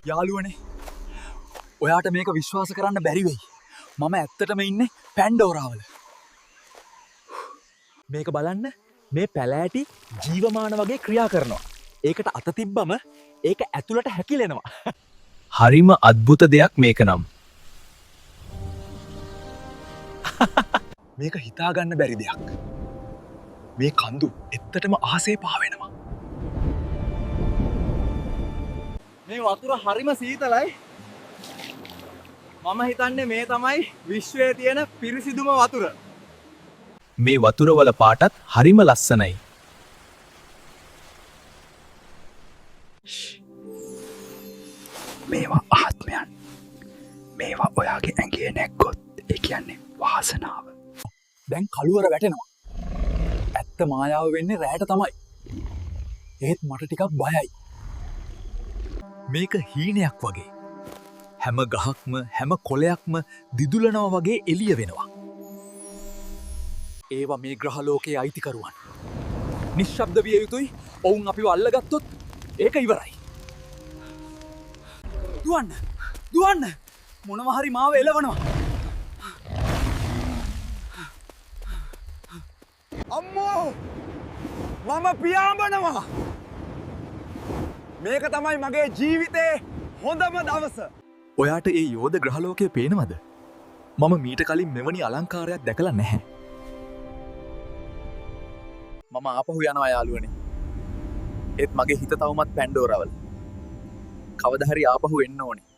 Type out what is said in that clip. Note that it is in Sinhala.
යාළුවනේ ඔයාට මේක විශ්වාස කරන්න බැරි වෙයි. මම ඇත්තටම ඉන්නේ පැන්ඩෝරාවල. මේක බලන්න මේ පැලෑටි ජීවමාන වගේ ක්‍රියා කරනවා. ඒකට අත තිබ්බම ඒක ඇතුළට හැකිලෙනවා. හරිම අද්භුත දෙයක් මේක නම්. මේක හිතාගන්න බැරි දෙයක්. මේ කන්දු එත්තටම ආසේ පාවෙනවා. මේ වතුර හරිම සීතලයි. මම හිතන්නේ මේ තමයි විශ්වයේ තියෙන පිරිසිදුම වතුර. මේ වතුරවල පාටත් හරිම ලස්සනයි. මේවා ආත්මයන්. මේවා ඔයාගේ ඇඟේ නැක්කොත් ඒ කියන්නේ වාසනාව. දැන් කළුවර වැටෙනවා. ඇත්ත මායාව වෙන්නේ රැයට තමයි. ඒත් මට ටිකක් බයයි. මේක හීනයක් වගේ. හැම ගහක්ම හැම කොළයක්ම දිදුලනවා වගේ එළිය වෙනවා. ඒවා මේ ග්‍රහලෝකයේ අයිතිකරුවන්. නිශ්ශබ්ද විය යුතුයි. ඔවුන් අපිව අල්ලගත්තොත් ඒක ඉවරයි. දුවන්න! දුවන්න! මොනවා හරි මාව එලවනවා. අම්මෝ! මම පියාඹනවා. මේක තමයි මගේ ජීවිතේ හොඳම දවස. ඔයාට ඒ යෝධ ග්‍රහලෝකය පේනවද? මම මීට කලින් මෙවැනි අලංකාරයක් දැකලා නැහැ. මම ආපහු යනවා යාළුවනේ. ඒත් මගේ හිත තවමත් පැන්ඩෝරාවල. කවදා හරි ආපහු එන්න ඕනේ.